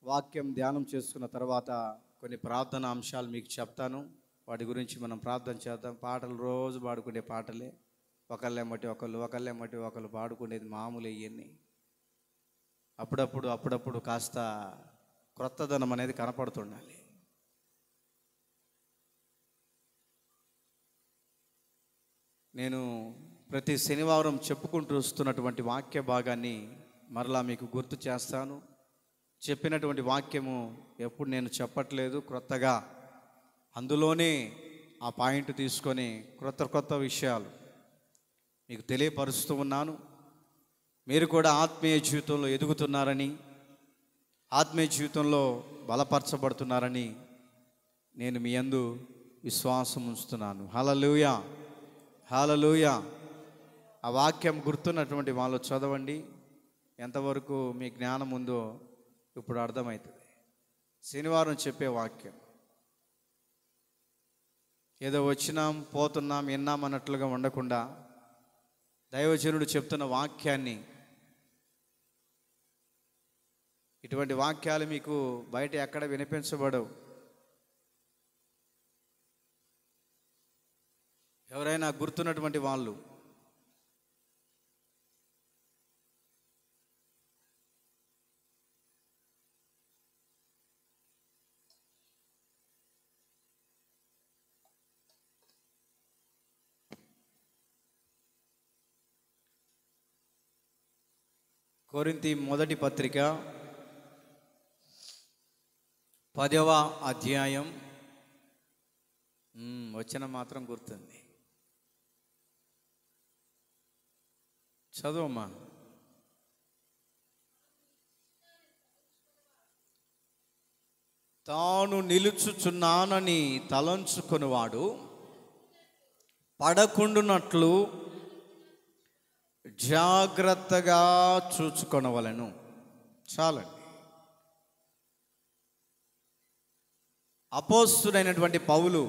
వాక్యం ధ్యానం చేసుకున్న తర్వాత కొన్ని ప్రార్థన అంశాలు మీకు చెప్తాను. వాటి గురించి మనం ప్రార్థన చేద్దాం. పాటలు రోజు పాడుకునే పాటలే, ఒకళ్ళేమటి ఒకళ్ళు పాడుకునేది మామూలు. ఇవన్నీ అప్పుడప్పుడు కాస్త క్రొత్తదనం అనేది కనపడుతుండాలి. నేను ప్రతి శనివారం చెప్పుకుంటూ వస్తున్నటువంటి వాక్య భాగాన్ని మరలా మీకు గుర్తు చేస్తాను. చెప్పినటువంటి వాక్యము ఎప్పుడు నేను చెప్పట్లేదు, క్రొత్తగా అందులోనే ఆ పాయింట్ తీసుకొని క్రొత్త విషయాలు మీకు తెలియపరుస్తూ ఉన్నాను. మీరు కూడా ఆత్మీయ జీవితంలో ఎదుగుతున్నారని, ఆత్మీయ జీవితంలో బలపరచబడుతున్నారని నేను మీ యందు విశ్వాసం ఉంచుతున్నాను. హల్లెలూయా, హల్లెలూయా. ఆ వాక్యం గుర్తున్నటువంటి వాళ్ళు చదవండి. ఎంతవరకు మీ జ్ఞానం ఉందో ఇప్పుడు అర్థమవుతుంది. శనివారం చెప్పే వాక్యం ఏదో వచ్చినాం పోతున్నాం విన్నాం అన్నట్లుగా ఉండకుండా దైవజనుడు చెప్తున్న వాక్యాన్ని, ఇటువంటి వాక్యాలు మీకు బయట ఎక్కడ వినిపించబడవు. ఎవరైనా గుర్తున్నటువంటి వాళ్ళు కొరింథీ మొదటి పత్రిక 10వ అధ్యాయం వచనం మాత్రం గుర్తుంది. చదువమ్మా. తాను నిలుచుచున్నానని తలంచుకొనివాడు పడకుండునట్లు జాగ్రత్తగా చూచుకొనవలెను. చాలండి. అపోస్తలుడైనటువంటి పౌలు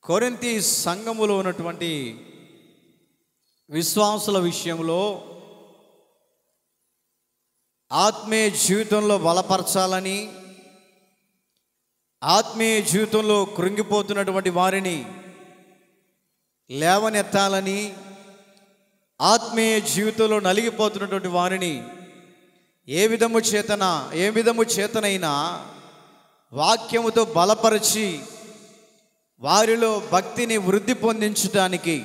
కొరింథీ సంఘములో ఉన్నటువంటి విశ్వాసుల విషయంలో ఆత్మీయ జీవితంలో బలపరచాలని, ఆత్మీయ జీవితంలో కృంగిపోతున్నటువంటి వారిని లేవనెత్తాలని, ఆత్మీయ జీవితంలో నలిగిపోతున్నటువంటి వారిని ఏ విధము చేతనైనా వాక్యముతో బలపరిచి వారిలో భక్తిని వృద్ధి పొందించటానికి,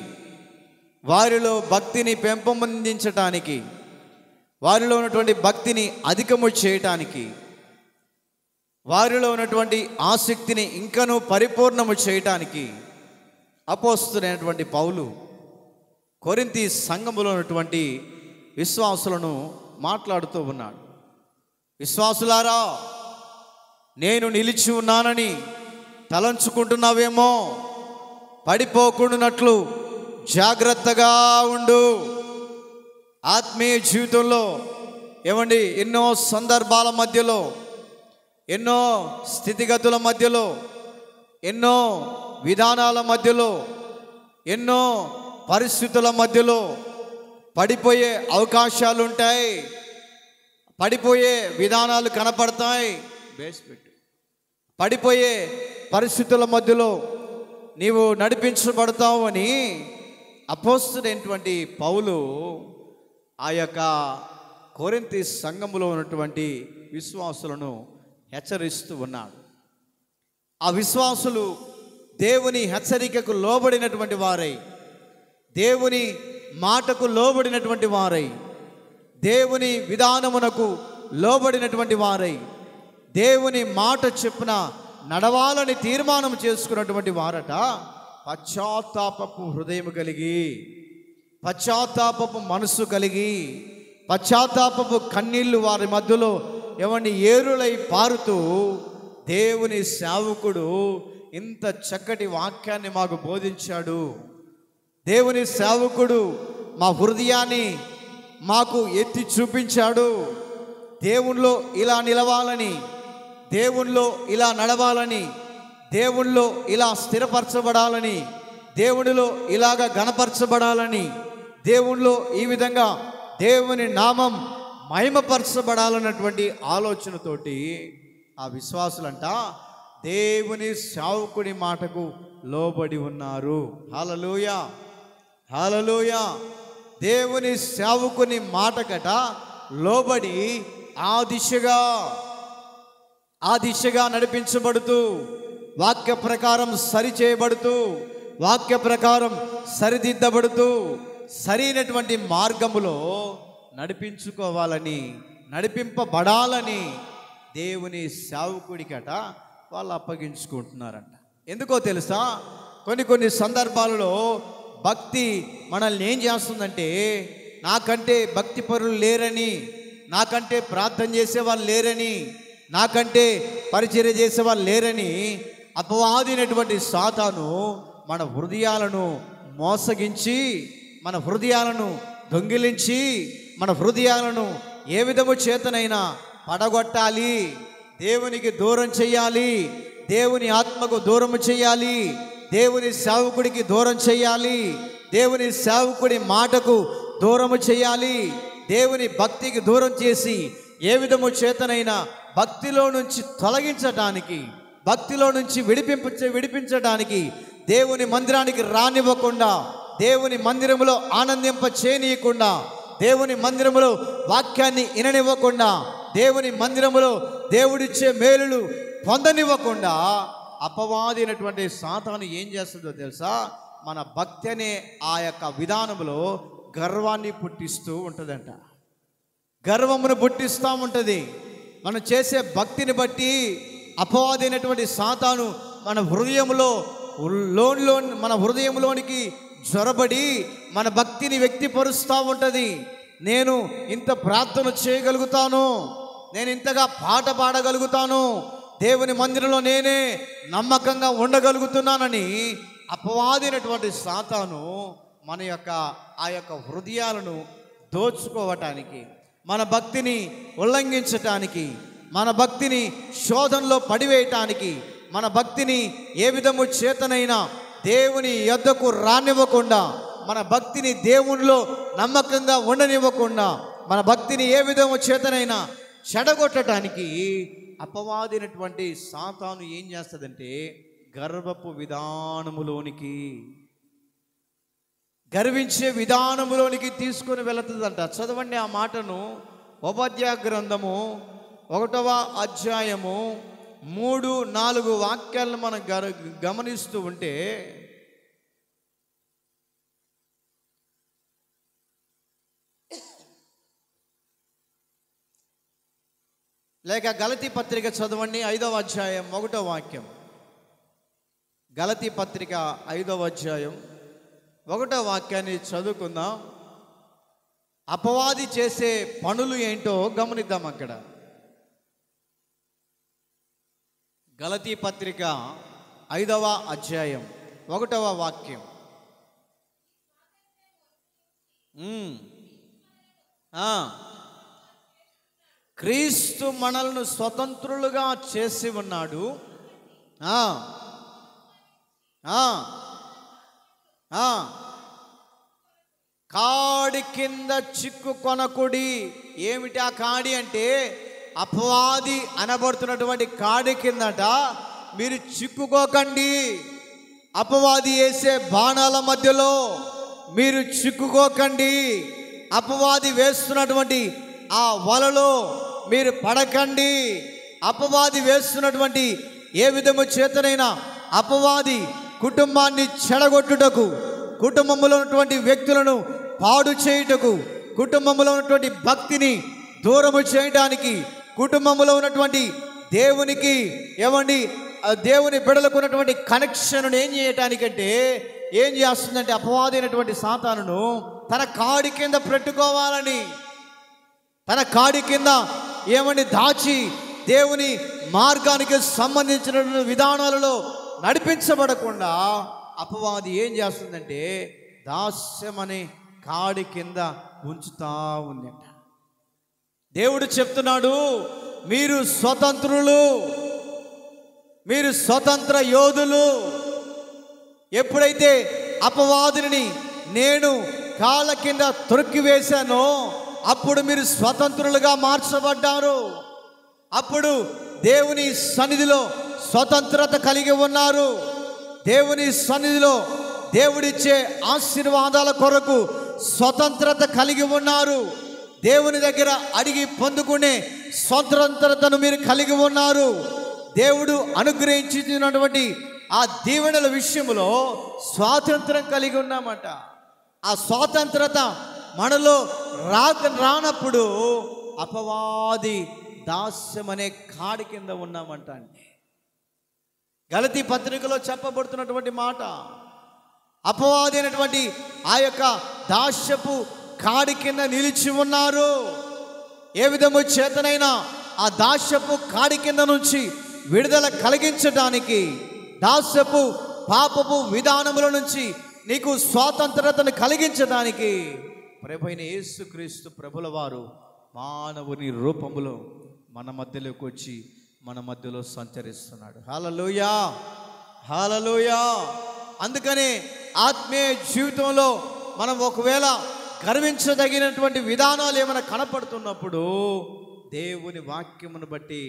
వారిలో భక్తిని పెంపొందించటానికి, వారిలో ఉన్నటువంటి భక్తిని అధికము చేయటానికి, వారిలో ఉన్నటువంటి ఆసక్తిని ఇంకనూ పరిపూర్ణము చేయటానికి అపోస్తలుడైనటువంటి పౌలు కొరింథీ సంఘములో ఉన్నటువంటి విశ్వాసులను మాట్లాడుతూ ఉన్నాడు. విశ్వాసులారా, నేను నిలిచి ఉన్నానని తలంచుకుంటున్నావేమో, పడిపోకుండానట్లు జాగ్రత్తగా ఉండు. ఆత్మీయ జీవితంలో ఏమండి, ఎన్నో సందర్భాల మధ్యలో, ఎన్నో స్థితిగతుల మధ్యలో, ఎన్నో విధానాల మధ్యలో, ఎన్నో పరిస్థితుల మధ్యలో పడిపోయే అవకాశాలు ఉంటాయి, పడిపోయే విధానాలు కనపడతాయి. పడిపోయే పరిస్థితుల మధ్యలో నీవు నడిపించబడతావు అని అపోస్తలుడైనటువంటి పౌలు ఆ యొక్క కొరింథీ సంఘములో ఉన్నటువంటి విశ్వాసులను హెచ్చరిస్తూ ఉన్నాడు. ఆ విశ్వాసులు దేవుని హెచ్చరికకు లోబడినటువంటి వారై, దేవుని మాటకు లోబడినటువంటి వారై, దేవుని విధానమునకు లోబడినటువంటి వారై, దేవుని మాట చెప్పున నడవాలని తీర్మానం చేసుకున్నటువంటి వారట. పశ్చాత్తాపపు హృదయం కలిగి, పశ్చాత్తాపపు మనసు కలిగి, పశ్చాత్తాపపు కన్నీళ్లు వారి మధ్యలో ఏమని ఏరులై పారుతూ, దేవుని సేవకుడు ఇంత చక్కటి వాక్యాన్ని మాకు బోధించాడు, దేవుని సేవకుడు మా హృదయాన్ని మాకు ఎత్తి చూపించాడు, దేవునిలో ఇలా నిలవాలని, దేవునిలో ఇలా నడవాలని, దేవునిలో ఇలా స్థిరపరచబడాలని, దేవునిలో ఇలాగ ఘనపరచబడాలని, దేవునిలో ఈ విధంగా దేవుని నామం మహిమపరచబడాలన్నటువంటి ఆలోచనతోటి ఆ విశ్వాసులంట దేవుని సేవకుడి మాటకు లోబడి ఉన్నారు. హల్లెలూయా, హల్లెలూయా. దేవుని సేవకుని మాటకట లోబడి ఆ దిశగా నడిపించబడుతూ, వాక్య ప్రకారం సరిచేయబడుతూ, వాక్య ప్రకారం సరిదిద్దబడుతూ, సరైనటువంటి మార్గములో నడిపింపబడాలని దేవుని సేవకుడికట వాళ్ళు అప్పగించుకుంటున్నారంట. ఎందుకో తెలుసా? కొన్ని సందర్భాలలో భక్తి మనల్ని ఏం చేస్తుందంటే, నాకంటే భక్తి పరులు లేరని, నాకంటే ప్రార్థన చేసేవాళ్ళు లేరని, నాకంటే పరిచర్య చేసేవాళ్ళు లేరని అపవాదినటువంటి సాతాను మన హృదయాలను మోసగించి, మన హృదయాలను దొంగిలించి, మన హృదయాలను ఏ విధము చేతనైనా పడగొట్టాలి, దేవునికి దూరం చేయాలి, దేవుని ఆత్మకు దూరం చేయాలి, దేవుని సేవకుడికి దూరం చేయాలి, దేవుని సేవకుడి మాటకు దూరం చేయాలి, దేవుని భక్తికి దూరం చేసి ఏ విధము చేతనైనా భక్తిలో నుంచి తొలగించడానికి, భక్తిలో నుంచి విడిపించడానికి, దేవుని మందిరానికి రానివ్వకుండా, దేవుని మందిరములో ఆనందింప చేయనీయకుండా, దేవుని మందిరములో వాక్యాన్ని విననివ్వకుండా, దేవుని మందిరములో దేవుడిచ్చే మేలులు పొందనివ్వకుండా అపవాదినటువంటి సాతాను ఏం చేస్తుందో తెలుసా? మన భక్తి అనే ఆ యొక్క విధానంలో గర్వాన్ని పుట్టిస్తూ ఉంటుందంట. గర్వమును పుట్టిస్తూ ఉంటుంది. మనం చేసే భక్తిని బట్టి అపవాదైనటువంటి సాతాను మన హృదయంలోనికి జొరబడి మన భక్తిని వ్యక్తిపరుస్తూ ఉంటుంది. నేను ఇంత ప్రార్థన చేయగలుగుతాను, నేను ఇంతగా పాట పాడగలుగుతాను, దేవుని మందిరంలో నేనే నమ్మకంగా ఉండగలుగుతున్నానని అపవాదినటువంటి సాతాను మన యొక్క ఆ యొక్క హృదయాలను దోచుకోవటానికి, మన భక్తిని ఉల్లంఘించటానికి, మన భక్తిని శోధనలో పడివేయటానికి, మన భక్తిని ఏ విధము చేతనైనా దేవుని యొద్దకు రానివ్వకుండా, మన భక్తిని దేవునిలో నమ్మకంగా ఉండనివ్వకుండా, మన భక్తిని ఏ విధము చేతనైనా చెడగొట్టడానికి అపవాదినటువంటి సాతాను ఏం చేస్తుందంటే గర్వపు విధానములోనికి, గర్వించే విధానములోనికి తీసుకొని వెళుతుందంట. చదవండి ఆ మాటను. ఉపద్యా గ్రంథము 1వ అధ్యాయము 3-4 వాక్యాలను మనం గమనిస్తూ ఉంటే, లేక గలతీ పత్రిక చదవండి 5వ అధ్యాయం 1వ వాక్యం. గలతీ పత్రిక 5వ అధ్యాయం 1వ వాక్యాన్ని చదువుకుందాం. అపవాది చేసే పనులు ఏంటో గమనిద్దాం. అక్కడ గలతీ పత్రిక 5వ అధ్యాయం 1వ వాక్యం. క్రీస్తు మనల్ని స్వతంత్రులుగా చేసి ఉన్నాడు. కాడి కింద చిక్కుకొనకుడి. ఏమిటి ఆ కాడి అంటే? అపవాది అనబడుతున్నటువంటి కాడి కిందట మీరు చిక్కుకోకండి. అపవాది వేసే బాణాల మధ్యలో మీరు చిక్కుకోకండి. అపవాది వేస్తున్నటువంటి ఆ వలలో మీరు పడకండి. అపవాది వేస్తున్నటువంటి ఏ విధము చేతనైనా అపవాది కుటుంబాన్ని చెడగొట్టుటకు, కుటుంబంలో ఉన్నటువంటి వ్యక్తులను పాడు చేయుటకు, కుటుంబంలో ఉన్నటువంటి భక్తిని దూరము చేయడానికి, కుటుంబంలో ఉన్నటువంటి దేవునికి దేవుని బిడ్డలకు ఉన్నటువంటి కనెక్షన్ను ఏం చేయటానికంటే ఏం చేస్తుందంటే అపవాదైనటువంటి సాతానును తన కాడి కింద పెట్టుకోవాలని, తన కాడి కింద దాచి దేవుని మార్గానికి సంబంధించిన విధానాలలో నడిపించబడకుండా అపవాది ఏం చేస్తుందంటే దాస్యమనే కాడి కింద ఉంచుతా ఉందంట. దేవుడు చెప్తున్నాడు, మీరు స్వతంత్రులు, మీరు స్వతంత్ర యోధులు. ఎప్పుడైతే అపవాదిని నేను కాళ్ళ కింద తొక్కివేశానో, అప్పుడు మీరు స్వతంత్రులుగా మార్చబడ్డారు. అప్పుడు దేవుని సన్నిధిలో స్వతంత్రత కలిగి ఉన్నారు. దేవుని సన్నిధిలో దేవుడిచ్చే ఆశీర్వాదాల కొరకు స్వతంత్రత కలిగి ఉన్నారు. దేవుని దగ్గర అడిగి పొందుకునే స్వతంత్రతను మీరు కలిగి ఉన్నారు. దేవుడు అనుగ్రహించినటువంటి ఆ దీవెనల విషయంలో స్వాతంత్రం కలిగి ఉన్నామట. ఆ స్వాతంత్రత మనలో రానప్పుడు అపవాది దాస్యం అనే కాడి కింద ఉన్నామంట అండి. గలతీ పత్రికలో చెప్పబడుతున్నటువంటి మాట, అపవాది అయినటువంటి ఆ యొక్క దాస్యపు కాడి కింద నిలిచి ఉన్నారు. ఏ విధము చేతనైనా ఆ దాస్యపు కాడి కింద నుంచి విడుదల కలిగించడానికి, దాస్యపు పాపపు విధానముల నుంచి నీకు స్వాతంత్రతను కలిగించడానికి ప్రభువైన యేసుక్రీస్తు ప్రభుల వారు మానవుని రూపములో మన మధ్యలోకి వచ్చి మన మధ్యలో సంచరిస్తున్నాడు. హల్లెలూయా, హల్లెలూయా. అందుకనే ఆత్మీయ జీవితంలో మనం ఒకవేళ గర్వించదగినటువంటి విధానాలు ఏమైనా కనపడుతున్నప్పుడు దేవుని వాక్యమును బట్టి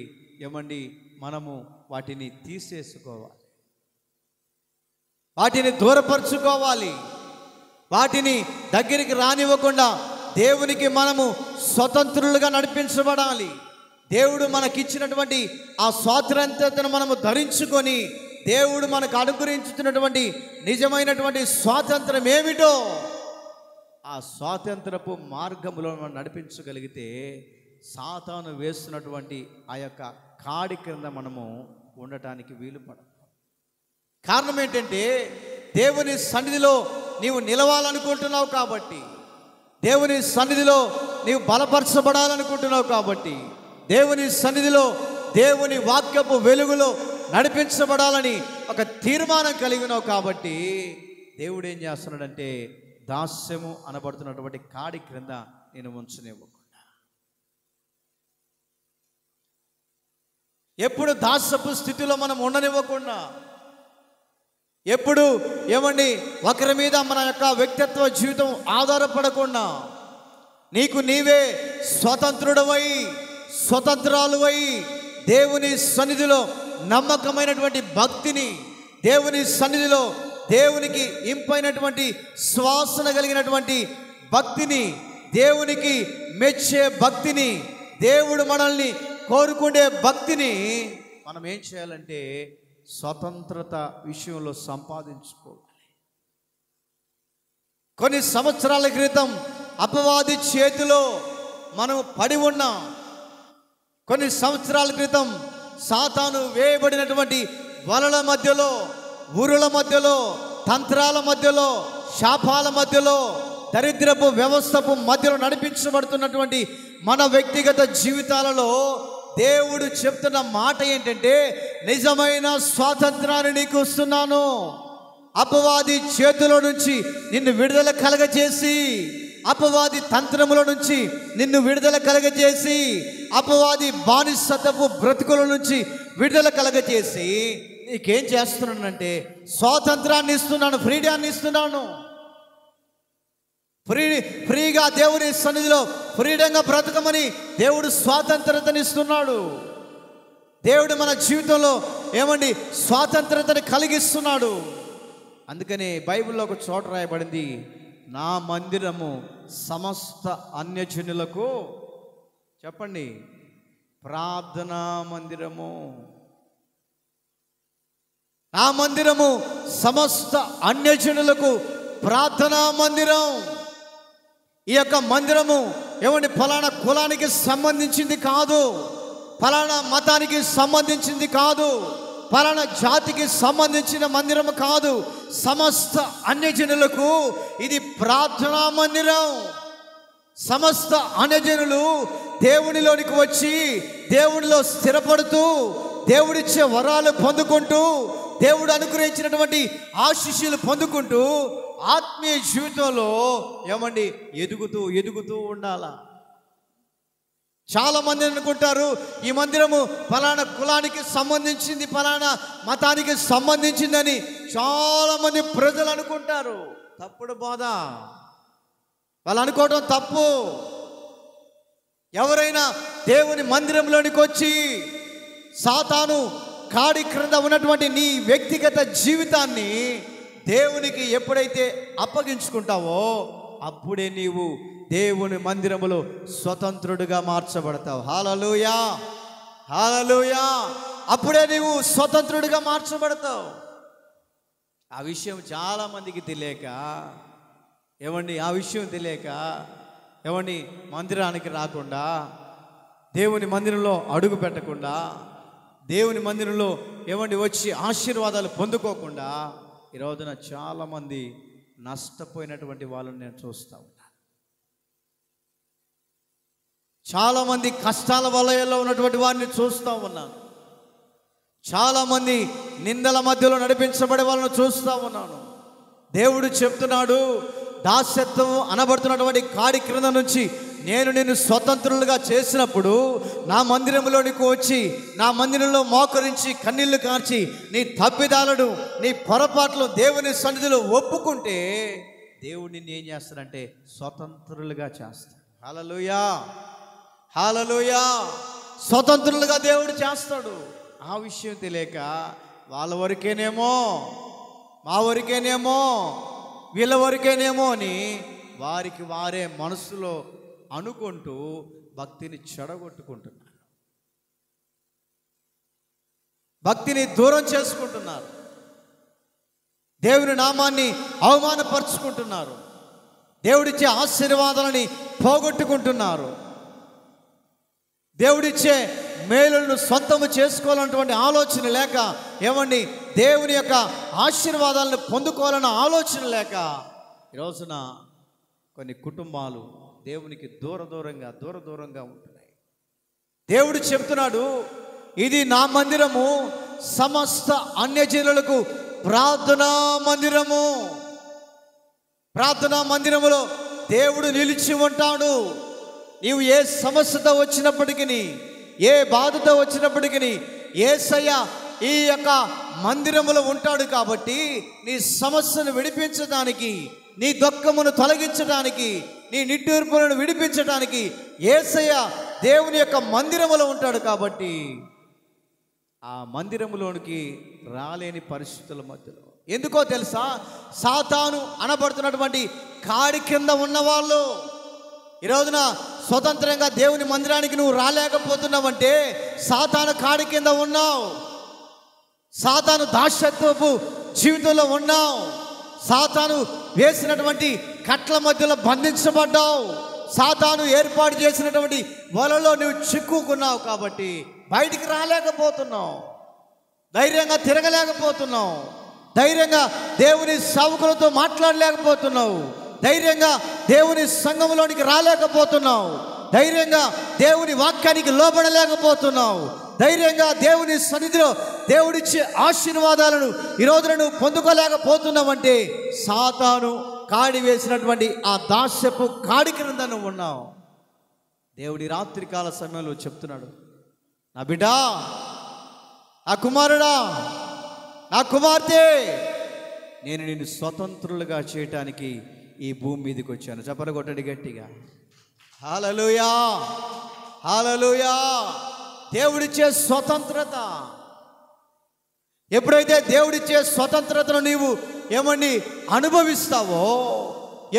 ఏమండి మనము వాటిని తీసేసుకోవాలి, వాటిని దూరపరుచుకోవాలి, వాటిని దగ్గరికి రానివ్వకుండా దేవునికి మనము స్వతంత్రులుగా నడిపించబడాలి. దేవుడు మనకిచ్చినటువంటి ఆ స్వాతంత్రతను మనము ధరించుకొని దేవుడు మనకు అనుగ్రహించుతున్నటువంటి నిజమైనటువంటి స్వాతంత్రం ఏమిటో ఆ స్వాతంత్రపు మార్గంలో మనం నడిపించగలిగితే సాతాను వేస్తున్నటువంటి ఆ యొక్క కాడి క్రింద మనము ఉండటానికి వీలు పడదు. కారణం ఏంటంటే దేవుని సన్నిధిలో నీవు నిలవాలనుకుంటున్నావు కాబట్టి, దేవుని సన్నిధిలో నీవు బలపరచబడాలనుకుంటున్నావు కాబట్టి, దేవుని సన్నిధిలో దేవుని వాక్యపు వెలుగులో నడిపించబడాలని ఒక తీర్మానం కలిగి ఉన్నావు కాబట్టి దేవుడు ఏం చేస్తున్నాడంటే దాస్యము అనబడుతున్నటువంటి కాడి క్రింద నేను ఉంచనివ్వకుండా, ఎప్పుడు దాస్యపు స్థితిలో మనం ఉండనివ్వకుండా, ఎప్పుడు ఏమండి ఒకరి మీద మన యొక్క వ్యక్తిత్వ జీవితం ఆధారపడకుండా నీకు నీవే స్వతంత్రుడవై స్వతంత్రాలువై దేవుని సన్నిధిలో నమ్మకమైనటువంటి భక్తిని, దేవుని సన్నిధిలో దేవునికి ఇంపైనటువంటి శ్వాసన కలిగినటువంటి భక్తిని, దేవునికి మెచ్చే భక్తిని, దేవుడు మనల్ని కోరుకునే భక్తిని మనం ఏం చేయాలంటే స్వతంత్రత విషయంలో సంపాదించుకోవాలి. కొన్ని సంవత్సరాల క్రితం అపవాది చేతిలో మనం పడి ఉన్నాం. కొన్ని సంవత్సరాల క్రితం సాతాను వేయబడినటువంటి వలల మధ్యలో, ఊరుల మధ్యలో, తంత్రాల మధ్యలో, శాపాల మధ్యలో, దరిద్రపు వ్యవస్థపు మధ్యలో నడిపించబడుతున్నటువంటి మన వ్యక్తిగత జీవితాలలో దేవుడు చెప్తున్న మాట ఏంటంటే నిజమైన స్వాతంత్రాన్ని నీకు ఇస్తున్నాను. అపవాది చేతిలో నుంచి నిన్ను విడుదల కలగజేసి, అపవాది తంత్రముల నుంచి నిన్ను విడుదల కలగజేసి, అపవాది బానిసత్వపు బ్రతుకుల నుంచి విడుదల కలగజేసి నీకేం చేస్తున్నానంటే స్వాతంత్రాన్ని ఇస్తున్నాను, ఫ్రీడాన్ని ఇస్తున్నాను. ఫ్రీగా దేవుని సన్నిధిలో ఫ్రీడంగా బ్రతకమని దేవుడు స్వాతంత్రతని ఇస్తున్నాడు. దేవుడు మన జీవితంలో ఏమండి స్వాతంత్రతని కలిగిస్తున్నాడు. అందుకని బైబిల్లో ఒక చోట రాయబడింది, నా మందిరము సమస్త అన్యజనులకు, చెప్పండి, ప్రార్థనా మందిరము. నా మందిరము సమస్త అన్యజనులకు ప్రార్థనా మందిరం. ఈ యొక్క మందిరము ఏమండి ఫలానా కులానికి సంబంధించింది కాదు, ఫలానా మతానికి సంబంధించింది కాదు, ఫలానా జాతికి సంబంధించిన మందిరము కాదు. సమస్త అన్యజనులకు ఇది ప్రార్థనా మందిరం. సమస్త అన్యజనులు దేవునిలోనికి వచ్చి దేవునిలో స్థిరపడుతూ దేవుడిచ్చే వరాలు పొందుకుంటూ దేవుడు అనుగ్రహించినటువంటి ఆశీస్సులు పొందుకుంటూ ఆత్మీయ జీవితంలో ఏమండి ఎదుగుతూ ఎదుగుతూ ఉండాలా. చాలా మంది అనుకుంటారు ఈ మందిరము ఫలానా కులానికి సంబంధించింది, ఫలానా మతానికి సంబంధించిందని చాలా మంది ప్రజలు అనుకుంటారు. తప్పుడు బోధ. వాళ్ళు అనుకోవడం తప్పు. ఎవరైనా దేవుని మందిరంలోనికి వచ్చి సాతాను కాడి క్రింద ఉన్నటువంటి నీ వ్యక్తిగత జీవితాన్ని దేవునికి ఎప్పుడైతే అప్పగించుకుంటావో అప్పుడే నీవు దేవుని మందిరములో స్వతంత్రుడిగా మార్చబడతావు. హల్లెలూయా, హల్లెలూయా. అప్పుడే నీవు స్వతంత్రుడిగా మార్చబడతావు. ఆ విషయం చాలామందికి తెలియక ఆ విషయం తెలియక మందిరానికి రాకుండా, దేవుని మందిరంలో అడుగు పెట్టకుండా, దేవుని మందిరంలో వచ్చి ఆశీర్వాదాలు పొందుకోకుండా ఈ రోజున చాలామంది నష్టపోయినటువంటి వాళ్ళని నేను చూస్తూ ఉన్నాను. చాలామంది కష్టాల వలయంలో ఉన్నటువంటి వారిని చూస్తూ ఉన్నాను. చాలామంది నిందల మధ్యలో నడిపించబడే వాళ్ళని చూస్తూ ఉన్నాను. దేవుడు చెప్తున్నాడు, దాస్యత్వం అనబడుతున్నటువంటి కాడి క్రింద నుంచి నేను నిన్ను స్వతంత్రులుగా చేసినప్పుడు నా మందిరంలోనికి వచ్చి నా మందిరంలో మోకరించి కన్నీళ్లు కార్చి నీ తప్పిదాలను నీ పొరపాట్లు దేవుని సన్నిధిలో ఒప్పుకుంటే దేవుడు నిన్ను ఏం చేస్తాడంటే స్వతంత్రులుగా చేస్తాడు. హల్లెలూయా, హల్లెలూయా. స్వతంత్రులుగా దేవుడు చేస్తాడు. ఆ విషయం తెలియక వాళ్ళ వరకేనేమో, మా వరకేనేమో, వీళ్ళ వరకేనేమో అని వారికి వారే మనసులో అనుకుంటూ భక్తిని చెడగొట్టుకుంటున్నారు, భక్తిని దూరం చేసుకుంటున్నారు, దేవుని నామాన్ని అవమానపరుచుకుంటున్నారు, దేవుడిచ్చే ఆశీర్వాదాలని పోగొట్టుకుంటున్నారు, దేవుడిచ్చే మేలులను సొంతము చేసుకోవాలన్నటువంటి ఆలోచన లేక, దేవుని యొక్క ఆశీర్వాదాలను పొందుకోవాలన్న ఆలోచన లేక ఈ రోజున కొన్ని కుటుంబాలు దేవునికి దూరంగా ఉంటున్నాయి. దేవుడు చెప్తున్నాడు, ఇది నా మందిరము, సమస్త అన్యజనులకు ప్రార్థనా మందిరము. ప్రార్థనా మందిరములో దేవుడు నిలిచి ఉంటాడు. నీవు ఏ సమస్యతో వచ్చినప్పటికీ, ఏ బాధతో వచ్చినప్పటికీ యేసయ్య ఈ యొక్క మందిరములో ఉంటాడు. కాబట్టి నీ సమస్యను విడిపించడానికి, నీ దుఃఖమును తొలగించడానికి, నీ నిట్టూర్పులను విడిపించడానికి యేసయ్య దేవుని యొక్క మందిరములో ఉంటాడు. కాబట్టి ఆ మందిరములోనికి రాలేని పరిస్థితుల మధ్యలో, ఎందుకో తెలుసా, సాతాను అనబడుతున్నటువంటి కాడి కింద ఉన్నవాళ్ళు ఈ రోజున స్వతంత్రంగా దేవుని మందిరానికి నువ్వు రాలేకపోతున్నావంటే సాతాను కాడి కింద ఉన్నావు, సాతాను దాస్యత్వపు జీవితంలో ఉన్నావు, సాతాను వేసినటువంటి కట్ల మధ్యలో బంధించబడ్డావు, సాతాను ఏర్పాటు చేసినటువంటి వలలో నువ్వు చిక్కుకున్నావు. కాబట్టి బయటికి రాలేకపోతున్నావు, ధైర్యంగా తిరగలేకపోతున్నావు, ధైర్యంగా దేవుని సేవకులతో మాట్లాడలేకపోతున్నావు, ధైర్యంగా దేవుని సంఘంలోనికి రాలేకపోతున్నావు, ధైర్యంగా దేవుని వాక్యానికి లోబడలేకపోతున్నావు, ధైర్యంగా దేవుని సన్నిధిలో దేవుడిచ్చే ఆశీర్వాదాలను ఈ రోజున నువ్వు పొందుకోలేకపోతున్నావంటే సాతాను కాడి వేసినటువంటి ఆ దాస్యపు కాడి క్రింద నువ్వు ఉన్నావు. దేవుడి రాత్రికాల సమయంలో చెప్తున్నాడు, నా బిడ్డా, నా కుమారుడా, నా కుమార్తె, నేను నిన్ను స్వతంత్రులుగా చేయటానికి ఈ భూమి మీదకి వచ్చాను. చెప్పరగొట్టండి గట్టిగా. హల్లెలూయా, హల్లెలూయా. దేవుడిచ్చే స్వతంత్రత, ఎప్పుడైతే దేవుడిచ్చే స్వతంత్రతను నీవు అనుభవిస్తావో,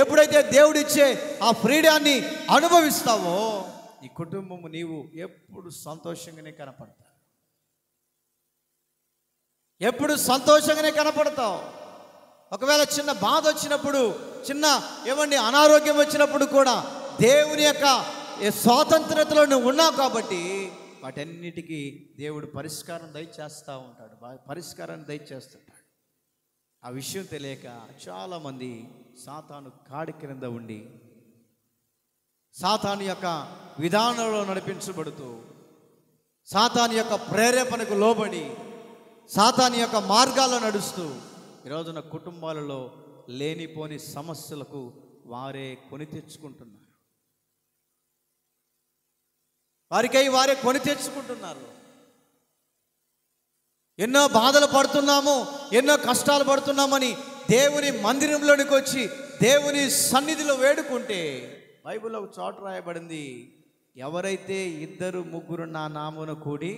ఎప్పుడైతే దేవుడిచ్చే ఆ ఫ్రీడాన్ని అనుభవిస్తావో, నీ కుటుంబము నీవు ఎప్పుడు సంతోషంగానే కనపడతావు, ఎప్పుడు సంతోషంగానే కనపడతావు. ఒకవేళ చిన్న బాధ వచ్చినప్పుడు, చిన్న అనారోగ్యం వచ్చినప్పుడు కూడా దేవుని యొక్క స్వాతంత్రతలో నువ్వు ఉన్నావు. కాబట్టి వాటన్నిటికీ దేవుడు పరిష్కారం దయచేస్తూ ఉంటాడు, పరిష్కారాన్ని దయచేస్తుంటాడు. ఆ విషయం తెలియక చాలామంది సాతాను కాడి క్రింద ఉండి సాతాను యొక్క విధానంలో నడిపించబడుతూ, సాతాను యొక్క ప్రేరేపణకు లోబడి, సాతాను యొక్క మార్గాల్లో నడుస్తూ ఈ రోజున కుటుంబాలలో లేనిపోని సమస్యలకు వారే కొని తెచ్చుకుంటున్నారు, వారికై వారే కొని తెచ్చుకుంటున్నారు. ఎన్నో బాధలు పడుతున్నాము, ఎన్నో కష్టాలు పడుతున్నామని దేవుని మందిరంలోనికి వచ్చి దేవుని సన్నిధిలో వేడుకుంటే బైబిల్లో ఒక చోట రాయబడింది, ఎవరైతే 2-3 నా నామమున కూడి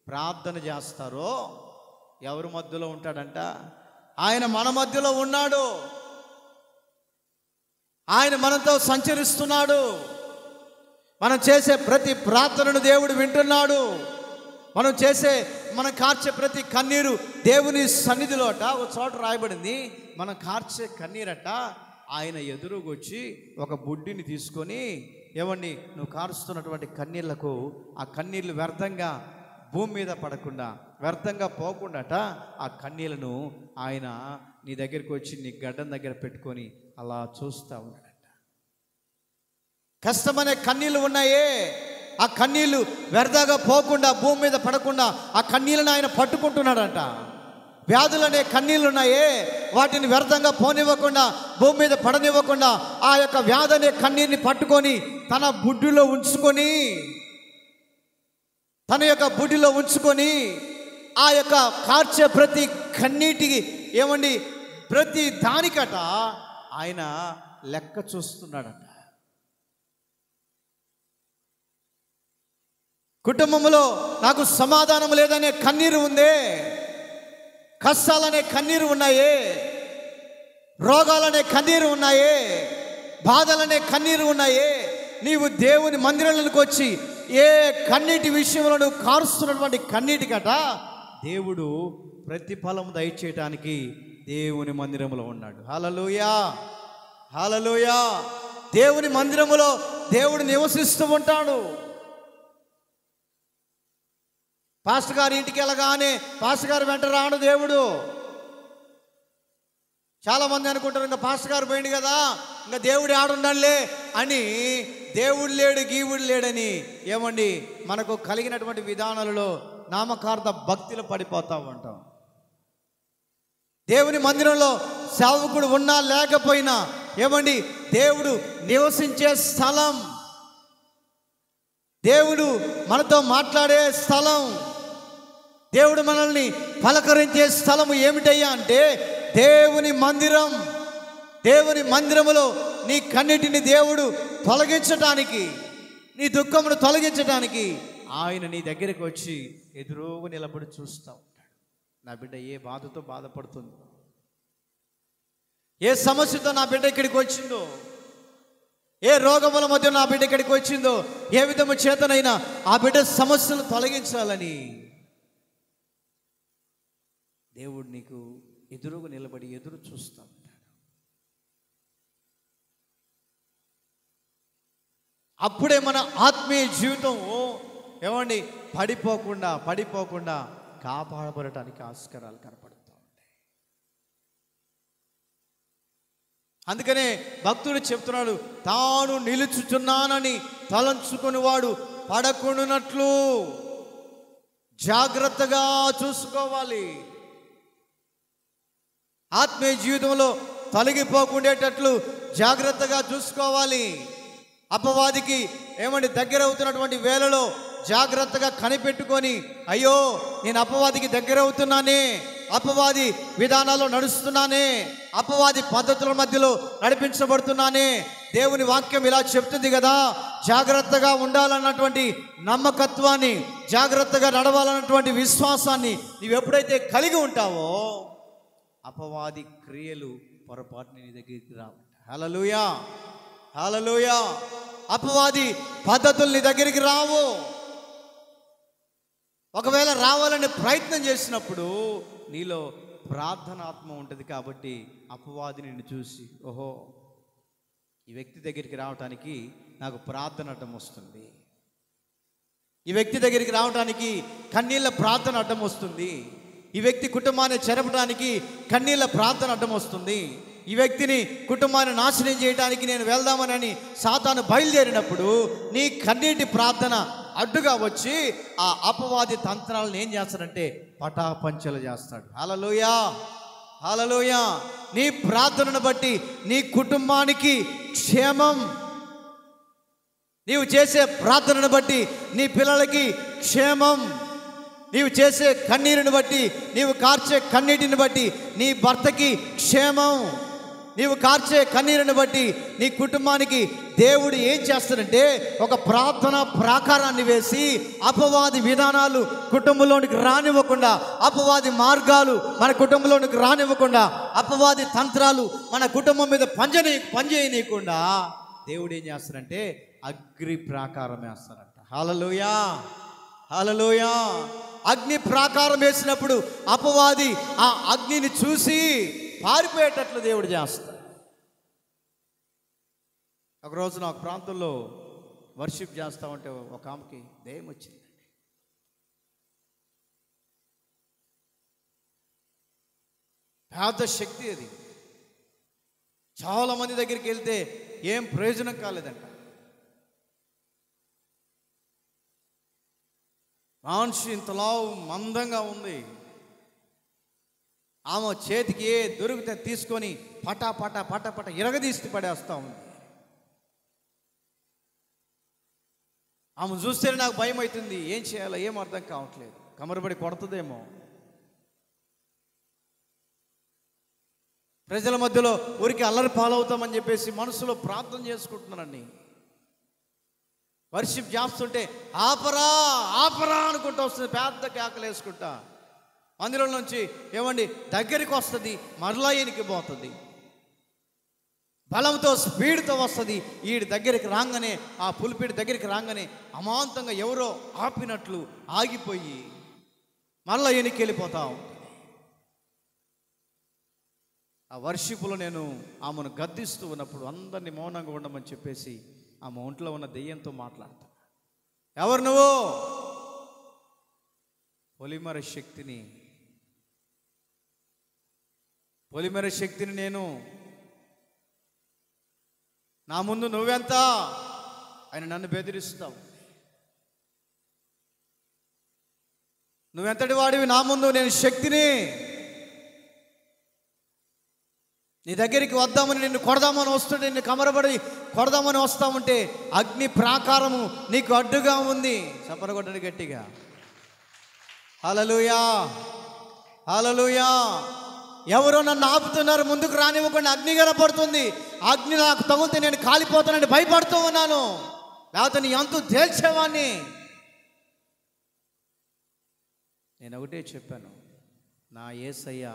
ప్రార్థన చేస్తారో ఎవరి మధ్యలో ఉంటాడంట? ఆయన మన మధ్యలో ఉన్నాడు. ఆయన మనతో సంచరిస్తున్నాడు. మనం చేసే ప్రతి ప్రార్థనను దేవుడు వింటున్నాడు. మనం కార్చే ప్రతి కన్నీరు దేవుని సన్నిధిలోట ఒక చోట రాయబడింది. మనం కార్చే కన్నీరట ఆయన ఎదురుగొచ్చి ఒక బుడ్డిని తీసుకొని, ఏమండి నువ్వు కారుస్తున్నటువంటి కన్నీళ్లకు ఆ కన్నీళ్లు వ్యర్థంగా భూమి మీద పడకుండా, వ్యర్థంగా పోకుండాట ఆ కన్నీళ్లను ఆయన నీ దగ్గరికి వచ్చి నీ గడ్డం దగ్గర పెట్టుకొని అలా చూస్తూ ఉన్నాడట. కష్టమనే కన్నీళ్ళు ఉన్నాయే, ఆ కన్నీళ్లు వ్యర్థంగా పోకుండా, భూమి మీద పడకుండా ఆ కన్నీళ్ళను ఆయన పట్టుకుంటున్నాడంట. వ్యాధులనే కన్నీళ్ళు ఉన్నాయే, వాటిని వ్యర్థంగా పోనివ్వకుండా, భూమి మీద పడనివ్వకుండా ఆ యొక్క వ్యాధి అనే కన్నీరుని పట్టుకొని తన బుడ్డిలో ఉంచుకొని ఆ యొక్క కార్చే ప్రతి కన్నీటికి, ఏమండి ప్రతి దానికట ఆయన లెక్క చూస్తున్నాడట. కుటుంబంలో నాకు సమాధానం లేదనే కన్నీరు ఉందే, కష్టాలనే కన్నీరు ఉన్నాయే, రోగాలనే కన్నీరు ఉన్నాయే, బాధలనే కన్నీరు ఉన్నాయే. నీవు దేవుని మందిరంలోకి వచ్చి ఏ కన్నీటి విషయంలో నువ్వు కారుస్తున్నటువంటి కన్నీటికట దేవుడు ప్రతిఫలం దయచేయటానికి దేవుని మందిరంలో ఉన్నాడు. హల్లెలూయా, హల్లెలూయా. దేవుని మందిరములో దేవుడు నివసిస్తూ ఉంటాడు. పాస్టర్ గారి ఇంటికి వెళ్ళగానే పాస్టర్ గారు వెంట రాడు దేవుడు. చాలామంది అనుకుంటారు ఇంకా పాస్టర్ గారు పోయింది కదా, ఇంకా దేవుడు ఆడుండాలే అని. దేవుడు లేడు, గీవుడు లేడని ఏమండి మనకు కలిగినటువంటి విధానాలలో నామకార్థ భక్తిలో పడిపోతూ ఉంటాం. దేవుని మందిరంలో సేవకుడు ఉన్నా లేకపోయినా, ఏమండి దేవుడు నివసించే స్థలం, దేవుడు మనతో మాట్లాడే స్థలం, దేవుడు మనల్ని పలకరించే స్థలము ఏమిటయ్యా అంటే దేవుని మందిరం. దేవుని మందిరములో నీ కన్నిటిని దేవుడు తొలగించటానికి, నీ దుఃఖమును తొలగించటానికి ఆయన నీ దగ్గరికి వచ్చి ఎదురుగా నిలబడి చూస్తూ ఉంటాడు. నా బిడ్డ ఏ బాధతో బాధపడుతుంది, ఏ సమస్యతో నా బిడ్డ ఇక్కడికి వచ్చిందో, ఏ రోగముల మధ్య నా బిడ్డ ఇక్కడికి వచ్చిందో, ఏ విధము చేతనైనా ఆ బిడ్డ సమస్యలు తొలగించాలని దేవుడు నీకు ఎదురుగా నిలబడి ఎదురు చూస్తూ ఉంటాడు. అప్పుడే మన ఆత్మీయ జీవితం ఏమండి పడిపోకుండా కాపాడబడటానికి ఆస్కారాలు కనపడుతూ ఉంటాయి. అందుకనే భక్తుడు చెప్తున్నాడు, తాను నిలుచుచున్నానని తలంచుకుని వాడు పడకుండానట్లు జాగ్రత్తగా చూసుకోవాలి. ఆత్మీయ జీవితంలో తొలగిపోకుండేటట్లు జాగ్రత్తగా చూసుకోవాలి. అపవాదికి ఏమండి దగ్గర అవుతున్నటువంటి వేళలో జాగ్రత్తగా కనిపెట్టుకొని, అయ్యో నేను అపవాదికి దగ్గర అవుతున్నానే, అపవాది విధానాల్లో నడుస్తున్నానే, అపవాది పద్ధతుల మధ్యలో నడిపించబడుతున్నానే, దేవుని వాక్యం ఇలా చెప్తుంది కదా, జాగ్రత్తగా ఉండాలన్నటువంటి నమ్మకత్వాన్ని, జాగ్రత్తగా నడవాలన్నటువంటి విశ్వాసాన్ని నీవు ఎప్పుడైతే కలిగి ఉంటావో అపవాది క్రియలు పొరపాటుని నీ దగ్గరికి రావు. హల్లెలూయా, హల్లెలూయా. అపవాది పద్ధతులు నీ దగ్గరికి రావు. ఒకవేళ రావాలని ప్రయత్నం చేసినప్పుడు నీలో ప్రార్థనాత్మ ఉంటుంది కాబట్టి అపవాది నిన్ను చూసి, ఓహో ఈ వ్యక్తి దగ్గరికి రావటానికి నాకు ప్రార్థన అడ్డం వస్తుంది, ఈ వ్యక్తి దగ్గరికి రావటానికి కన్నీళ్ళ ప్రార్థన అడ్డం వస్తుంది, ఈ వ్యక్తి కుటుంబాన్ని చెరపడానికి కన్నీళ్ళ ప్రార్థన అడ్డం వస్తుంది, ఈ వ్యక్తిని కుటుంబాన్ని నాశనం చేయడానికి నేను వెళ్దామని సాతాను బయలుదేరినప్పుడు నీ కన్నీటి ప్రార్థన అడ్డుగా వచ్చి ఆ అపవాది తంత్రాలను ఏం చేస్తాడంటే పటాపంచలు చేస్తాడు. హల్లెలూయా, హల్లెలూయా. నీ ప్రార్థనను బట్టి నీ కుటుంబానికి క్షేమం, నీవు చేసే ప్రార్థనను బట్టి నీ పిల్లలకి క్షేమం, నీవు చేసే కన్నీరుని బట్టి, నీవు కార్చే కన్నీటిని బట్టి నీ భర్తకి క్షేమం, నీవు కార్చే కన్నీరుని బట్టి నీ కుటుంబానికి దేవుడు ఏం చేస్తాడంటే ఒక ప్రార్థన ప్రాకారాన్ని వేసి అపవాది విధానాలు కుటుంబంలోనికి రానివ్వకుండా, అపవాది మార్గాలు మన కుటుంబంలోనికి రానివ్వకుండా, అపవాది తంత్రాలు మన కుటుంబం మీద పనిచేయనీయకుండా దేవుడు ఏం చేస్తాడంటే అగ్ని ప్రాకారం వేస్తాడంట. హల్లెలూయా, హల్లెలూయా. అగ్ని ప్రాకారం వేసినప్పుడు అపవాది ఆ అగ్నిని చూసి పారిపోయేటట్లు దేవుడు చేస్తాడు. ఒక రోజున ఒక ప్రాంతంలో వర్షిప్ చేస్తా ఉంటే ఒక ఆమెకి దయ్యం వచ్చిందండి. పెద్ద శక్తి అది. చాలా మంది దగ్గరికి వెళ్తే ఏం ప్రయోజనం కాలేదంట. మనిషి ఇంతలా మందంగా ఉంది. ఆమె చేతికి ఏ దొరికితే తీసుకొని పటా పటా పటా పటా ఇరగదీసి పడేస్తూ ఉంది. ఆమె చూస్తేనే నాకు భయం అవుతుంది. ఏం చేయాలో ఏం అర్థం కావట్లేదు. కమరబడి కొడుతుందేమో. ప్రజల మధ్యలో ఊరికి అల్లరి పాలవుతామని చెప్పేసి మనసులో ప్రార్థన చేసుకుంటున్నానండి. వర్షిప్ చేస్తుంటే ఆపరా ఆపరా అనుకుంటూ వస్తుంది. పెద్ద కేకలు వేసుకుంటా మందిరం నుంచి ఏమండి దగ్గరికి వస్తుంది, మరలా ఈయనకి పోతుంది. బలంతో స్పీడ్తో వస్తుంది. ఈడి దగ్గరికి రాగానే, ఆ పులిపీడి దగ్గరికి రాగానే అమాంతంగా ఎవరో ఆపినట్లు ఆగిపోయి మరలా ఈయనకి వెళ్ళిపోతా ఉంటుంది. ఆ వర్షిపులో నేను ఆమెను గద్దిస్తూ ఉన్నప్పుడు అందరినీ మౌనంగా ఉండమని చెప్పేసి ఆమె ఒంట్లో ఉన్న దెయ్యంతో మాట్లాడతా. ఎవరు నువ్వు? పొలిమర శక్తిని నేను. నా ముందు నువ్వెంత ఆయన నన్ను బెదిరిస్తావు. నువ్వెంతటి వాడివి? నా ముందు నేను శక్తిని. నీ దగ్గరికి వద్దామని, నిన్ను కొడదామని వస్తుంటే, నిన్ను కమరబడి కొడదామని వస్తామంటే అగ్ని ప్రాకారము నీకు అడ్డుగా ఉంది. చప్పరగొట్టండి గట్టిగా. హల్లెలూయా, హల్లెలూయా. ఎవరో నన్ను ఆపుతున్నారు, ముందుకు రానివ్వకుండా అగ్ని కనపడుతుంది. అగ్ని నాకు తగిలితే నేను కాలిపోతానని భయపడుతూ ఉన్నాను. లేకపోతే నీ అంతు తేల్చేవాడిని. నేను ఒకటే చెప్పాను, నా యేసయ్య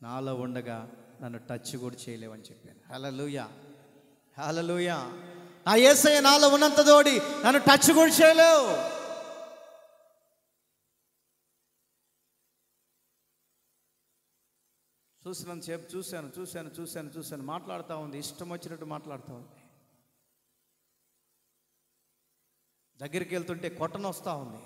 నాలో ఉండగా నన్ను టచ్ కూడా చేయలేవని చెప్పాను. హల్లెలూయా, హల్లెలూయా. నా యేసయ్య నాలో ఉన్నంత తోడి నన్ను టచ్ కూడా చేయలేవు. చూసినంతసేపు చూశాను. మాట్లాడుతూ ఉంది, ఇష్టం వచ్చినట్టు మాట్లాడుతూ ఉంది. దగ్గరికి వెళ్తుంటే కొట్టను వస్తూ ఉంది.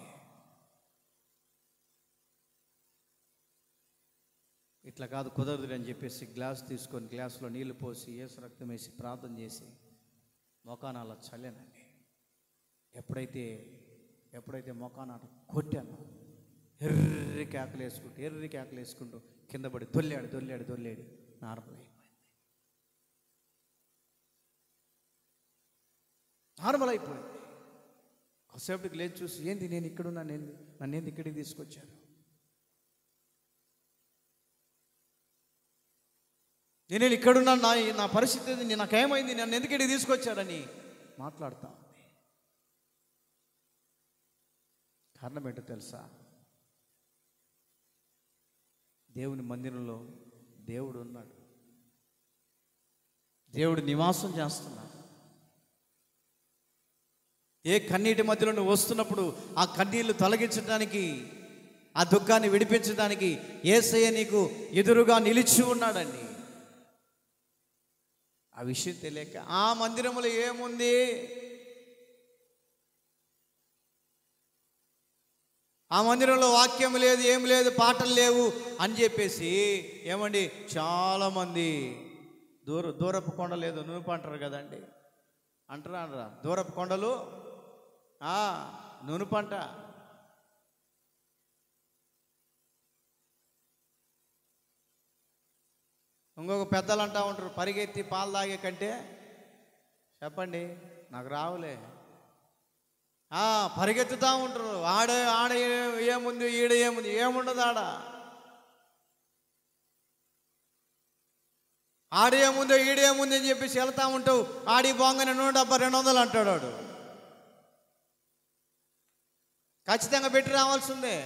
ఇట్లా కాదు, కుదరదు అని చెప్పేసి గ్లాస్ తీసుకొని గ్లాసులో నీళ్లు పోసి యేసు రక్తం వేసి ప్రార్థన చేసి మొఖాన అలా చల్లానండి. ఎప్పుడైతే మొఖాన కొట్టాను, ఎర్రి కేకలు వేసుకుంటూ కింద పడి దొల్లాడు. నార్మల్ అయిపోయింది. కొద్దిసేపటికి లేచి చూసి, ఏంది నేను ఇక్కడున్నాను, నన్ను ఇక్కడికి తీసుకొచ్చారు? నేను ఇక్కడున్నాను, నా పరిస్థితి నాకేమైంది, నన్ను ఎందుకు ఇక్కడికి తీసుకొచ్చారని మాట్లాడుతా ఉంది. కారణం ఏంటో తెలుసా? దేవుని మందిరంలో దేవుడు ఉన్నాడు. దేవుడు నివాసం చేస్తున్నాడు. ఏ కన్నీటి మధ్యలో నువ్వు వస్తున్నప్పుడు ఆ కన్నీళ్లు తొలగించడానికి, ఆ దుఃఖాన్ని విడిపించడానికి యేసయ్య నీకు ఎదురుగా నిలిచి ఉన్నాడండి. ఆ విషయం తెలియక ఆ మందిరంలో ఏముంది, ఆ మందిరంలో వాక్యం లేదు, ఏం లేదు, పాటలు లేవు అని చెప్పేసి ఏమండి చాలామంది దూరపు కొండ లేదు నునుపు అంటారు కదండి. అంటారా? దూరపు కొండలు నునుపంట. ఇంకొక పెద్దలు అంటూ ఉంటారు, పరిగెత్తి పాలు తాగే కంటే, చెప్పండి నాకు రావులే, పరిగెత్తుతూ ఉంటారు. ఆడ ఏముంది, ఈడ ఏముంది, ఏముండదు ఆడ. ఆడేముందో ఈడేముందో అని చెప్పేసి వెళ్తా ఉంటావు. ఆడి బాగానే 170-200 అంటాడు వాడు. ఖచ్చితంగా పెట్టి రావాల్సిందే.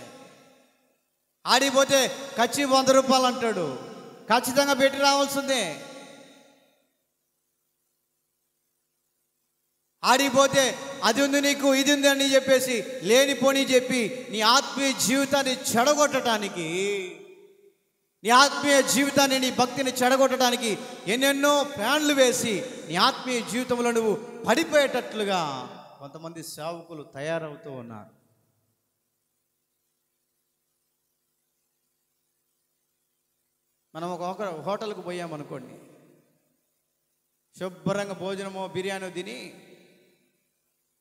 ఆడిపోతే ఖర్చు 100 రూపాయలు అంటాడు, ఖచ్చితంగా పెట్టి రావాల్సిందే. ఆడిపోతే అది ఉంది నీకు, ఇది ఉంది అని చెప్పేసి లేనిపోని చెప్పి నీ ఆత్మీయ జీవితాన్ని చెడగొట్టడానికి, నీ ఆత్మీయ జీవితాన్ని, నీ భక్తిని చెడగొట్టడానికి ఎన్నెన్నో ప్లాన్లు వేసి నీ ఆత్మీయ జీవితంలో నువ్వు పడిపోయేటట్లుగా కొంతమంది సేవకులు తయారవుతూ ఉన్నారు. మనం ఒక హోటల్కి పోయామనుకోండి, శుభ్రంగా భోజనమో బిర్యానీ తిని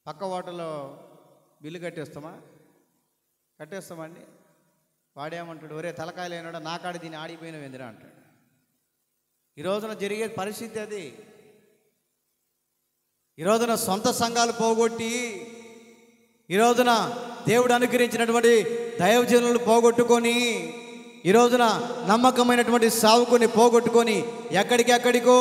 పక్క హోటల్లో బిల్లు కట్టేస్తామండి. వాడేమంటాడు, ఒరే తలకాయలు అయినాడు నా కాడ దీన్ని ఆడిపోయిన వెందిరా అంటాడు. ఈ రోజున జరిగే పరిస్థితి అది. ఈ రోజున సొంత సంఘాలు పోగొట్టి, ఈ రోజున దేవుడు అనుగ్రహించినటువంటి దైవజనులు పోగొట్టుకొని, ఈ రోజున నమ్మకమైనటువంటి సావుకుని పోగొట్టుకొని ఎక్కడికెక్కడికో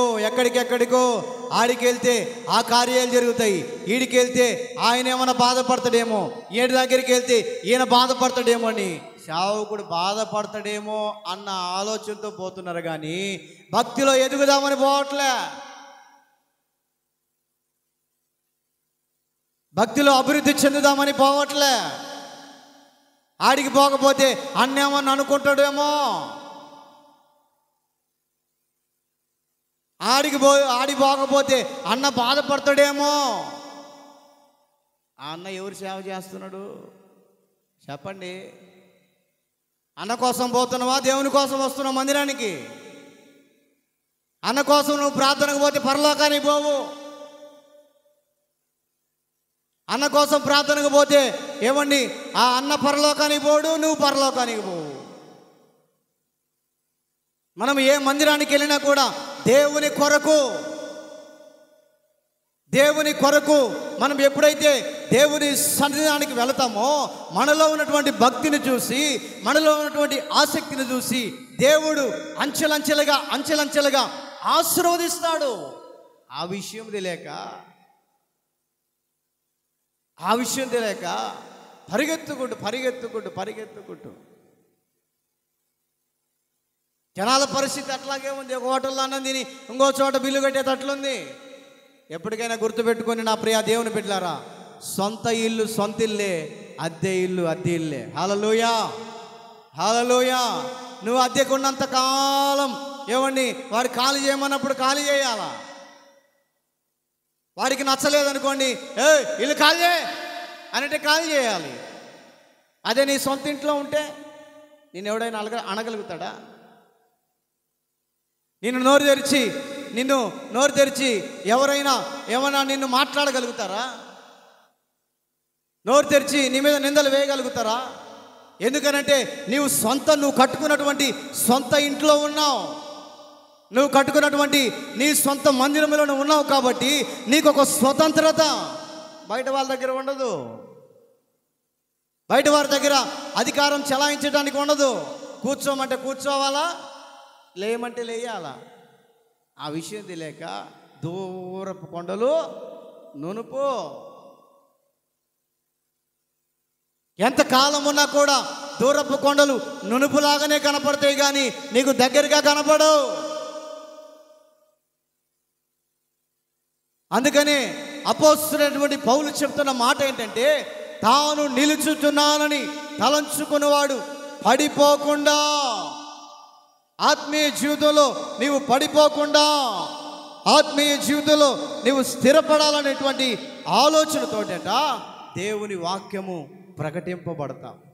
ఆడికెళ్తే ఆ కార్యాలు జరుగుతాయి, ఈడికెళ్తే ఆయన ఏమైనా బాధపడతాడేమో, ఈడి దగ్గరికి వెళ్తే ఈయన బాధపడతాడేమో అని సేవకుడు బాధపడతాడేమో అన్న ఆలోచనతో పోతున్నారు. కానీ భక్తిలో ఎదుగుదామని పోవట్లే, భక్తిలో అభివృద్ధి చెందుదామని పోవట్లే. ఆడికి పోకపోతే అన్నేమని అనుకుంటాడేమో, ఆడి పోకపోతే అన్న బాధపడతాడేమో. ఆ అన్న ఎవరు సేవ చేస్తున్నాడు చెప్పండి? అన్న కోసం పోతున్నావా, దేవుని కోసం వస్తున్నావు మందిరానికి? అన్న కోసం నువ్వు ప్రార్థనకు పోతే పరలోకానికి పోవు. అన్న కోసం ప్రార్థనకు పోతే ఏమండి, ఆ అన్న పరలోకానికి పోడు, నువ్వు పరలోకానికి పోవు. మనం ఏ మందిరానికి వెళ్ళినా కూడా దేవుని కొరకు మనం ఎప్పుడైతే దేవుని సన్నిధానానికి వెళతామో మనలో ఉన్నటువంటి భక్తిని చూసి, మనలో ఉన్నటువంటి ఆసక్తిని చూసి దేవుడు అంచెలంచెలుగా ఆశీర్వదిస్తాడు. ఆ విషయం తెలియక పరిగెత్తుకుంటూ జనాల పరిస్థితి అట్లాగే ఉంది. ఒక హోటల్లో అన్నం తిని ఇంకో చోట బిల్లు కట్టేటట్లుంది. ఎప్పటికైనా గుర్తుపెట్టుకొని నా ప్రియ దేవుని బిడ్డలారా, సొంత ఇల్లు సొంత ఇల్లే, అద్దె ఇల్లు అద్దె ఇల్లే. హల్లెలూయా. నువ్వు అద్దెకున్నంత కాలం ఏమండి, వాడు ఖాళీ చేయమన్నప్పుడు ఖాళీ చేయాలా? వాడికి నచ్చలేదనుకోండి, ఇల్లు ఖాళీ చేయి అంటే ఖాళీ చేయాలి. అదే నీ సొంత ఇంట్లో ఉంటే నేను ఎవడైనా అనగలుగుతాడా? నిన్ను నోరు తెరిచి ఎవరైనా ఏమైనా నిన్ను మాట్లాడగలుగుతారా? నోరు తెరిచి నీ మీద నిందలు వేయగలుగుతారా? ఎందుకనంటే నువ్వు కట్టుకున్నటువంటి సొంత ఇంట్లో ఉన్నావు, నువ్వు కట్టుకున్నటువంటి నీ సొంత మందిరంలో నువ్వు ఉన్నావు. కాబట్టి నీకు ఒక స్వతంత్రత బయట వాళ్ళ దగ్గర ఉండదు, బయట వారి దగ్గర అధికారం చెలాయించడానికి ఉండదు. కూర్చోమంటే కూర్చోవాలా, లేయమంటే లేయాలా? ఆ విషయం తెలియక దూరపు కొండలు నునుపు. ఎంతకాలం ఉన్నా కూడా దూరపు కొండలు నునుపులాగానే కనపడతాయి, కానీ నీకు దగ్గరగా కనపడవు. అందుకని అపోస్తలుడైనటువంటి పౌలు చెప్తున్న మాట ఏంటంటే, తాను నిలుచుచున్నానని తలంచుకున్నవాడు పడిపోకుండా, ఆత్మీయ జీవితంలో నీవు పడిపోకుండా, ఆత్మీయ జీవితంలో నీవు స్థిరపడాలనేటువంటి ఆలోచనతోట దేవుని వాక్యము ప్రకటింపబడతా ఉంది.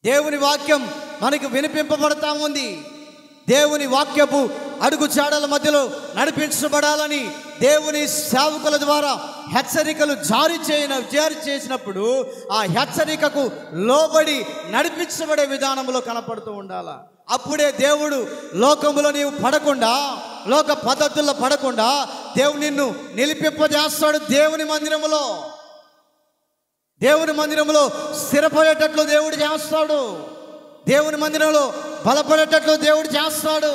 దేవుని వాక్యం మనకు వినిపింపబడతా ఉంది. దేవుని వాక్యపు అడుగు చాడల మధ్యలో నడిపించబడాలని దేవుని సేవకుల ద్వారా హెచ్చరికలు జారీ చేసినప్పుడు ఆ హెచ్చరికకు లోబడి నడిపించబడే విధానంలో కనపడుతూ ఉండాల. అప్పుడే దేవుడు లోకములో నీవు పడకుండా, లోక పద్ధతుల్లో పడకుండా దేవుడు నిన్ను నిలిపింపజేస్తాడు. దేవుని మందిరంలో స్థిరపడేటట్లు దేవుడు చేస్తాడు. దేవుని మందిరంలో బలపడేటట్లు దేవుడు చేస్తాడు.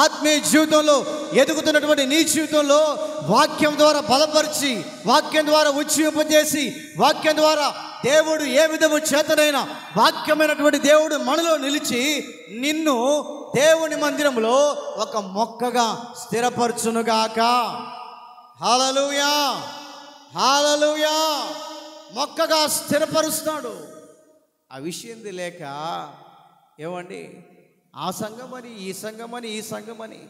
ఆత్మీయ జీవితంలో ఎదుగుతున్నటువంటి నీ జీవితంలో వాక్యం ద్వారా బలపరిచి, వాక్యం ద్వారా ఉజ్జీవింపజేసి, వాక్యం ద్వారా దేవుడు ఏ విధము చేతనైనా వాక్యమైనటువంటి దేవుడు మనలో నిలిచి నిన్ను దేవుని మందిరంలో ఒక మొక్కగా స్థిరపరచునుగాక. హల్లెలూయా, హల్లెలూయా. మొక్కగా స్థిరపరుస్తాడు. ఆ విషయం లేక ఏమండి, ఆ సంఘమని ఈ సంఘమని ఈ సంఘమని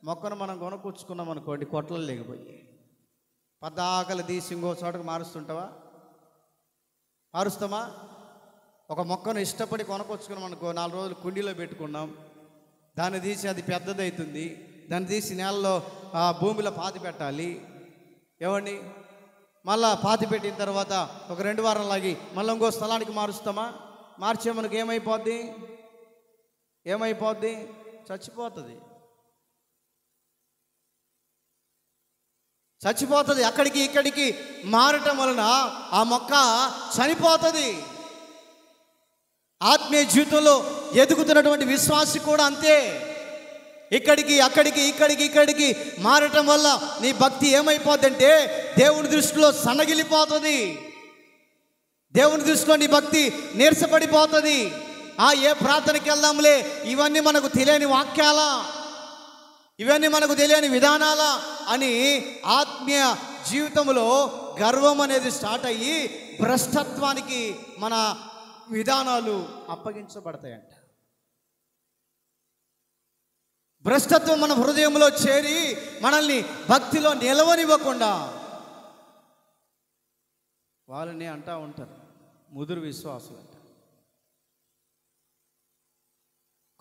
మొక్కను మనం కొనుక్కొచ్చుకున్నాం అనుకోండి, కొట్టలు లేకపోయి పద్దాకలు తీసి ఇంకో చోటకు మారుస్తుంటావా? మారుస్తామా? ఒక మొక్కను ఇష్టపడి కొనుక్కొచ్చుకున్నాం అనుకో, 4 రోజులు కుండీలో పెట్టుకున్నాం, దాన్ని తీసి అది పెద్దదవుతుంది, దాన్ని తీసి నేలలో భూమిలో పాతి పెట్టాలి. ఏమండి, మళ్ళా పాతి పెట్టిన తర్వాత ఒక 2 వారాలు లాగి మళ్ళీ ఇంకో స్థలానికి మారుస్తామా? మార్చే మనకు ఏమైపోద్ది? చచ్చిపోతుంది. అక్కడికి ఇక్కడికి మారటం వలన ఆ మొక్క చనిపోతుంది. ఆత్మీయ జీవితంలో ఎదుగుతున్నటువంటి విశ్వాసి కూడా అంతే. ఇక్కడికి ఇక్కడికి మారటం వల్ల నీ భక్తి ఏమైపోద్దంటే దేవుని దృష్టిలో సన్నగిలిపోతుంది. దేవుని దృష్టిలో నీ భక్తి నీరసపడిపోతుంది. ఏ ప్రార్థనకి వెళ్దాంలే, ఇవన్నీ మనకు తెలియని వాక్యాలా, ఇవన్నీ మనకు తెలియని విధానాలా అని ఆత్మీయ జీవితంలో గర్వం అనేది స్టార్ట్ అయ్యి భ్రష్టత్వానికి మన విధానాలు అప్పగించబడతాయంట. భ్రష్టత్వం మన హృదయంలో చేరి మనల్ని భక్తిలో నిలవనివ్వకుండా వాళ్ళని అంటూ ఉంటారు ముదురు విశ్వాసులు అంట.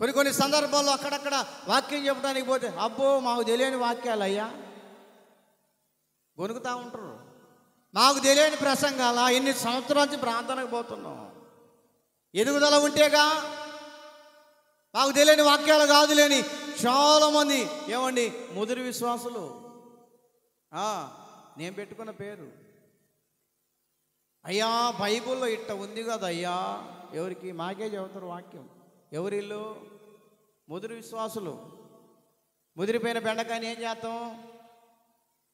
కొన్ని సందర్భాల్లో అక్కడక్కడ వాక్యం చెప్పడానికి పోతే, అబ్బో మాకు తెలియని వాక్యాలు అయ్యా, గొనుకుతూ ఉంటారు. మాకు తెలియని ప్రసంగాల, ఎన్ని సంవత్సరాల నుంచి ప్రార్థనకు పోతున్నాం, ఎదుగుదల ఉంటేగా, మాకు తెలియని వాక్యాలు కాదులేని చాలామంది ఏమండి ముదురు విశ్వాసులు. నేను పెట్టుకున్న పేరు, అయ్యా బైబిల్లో ఇట్ట ఉంది కదా అయ్యా, ఎవరికి? మాకే చెబుతారు వాక్యం. ఎవరిల్లు? ముదురు విశ్వాసులు. ముదిరిపోయిన బెండకాయని ఏం చేస్తాం?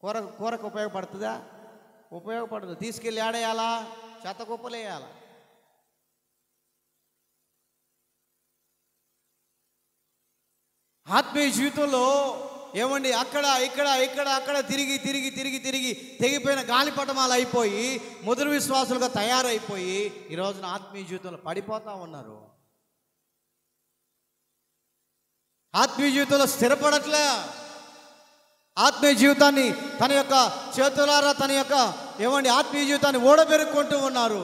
కూరకు ఉపయోగపడుతుందా? ఉపయోగపడదు. తీసుకెళ్ళి ఆడేయాలా? చెత్త కుప్పలేయాలా? ఆత్మీయ జీవితంలో ఏమండి అక్కడ తిరిగి తెగిపోయిన గాలిపటమాలు అయిపోయి ముదురు విశ్వాసులుగా తయారైపోయి ఈ రోజున ఆత్మీయ జీవితంలో పడిపోతూ ఉన్నారు. ఆత్మీయ జీవితంలో స్థిరపడట్లే. ఆత్మీయ జీవితాన్ని తన యొక్క చేతులారా ఆత్మీయ జీవితాన్ని ఓడబెరుక్కుంటూ ఉన్నారు.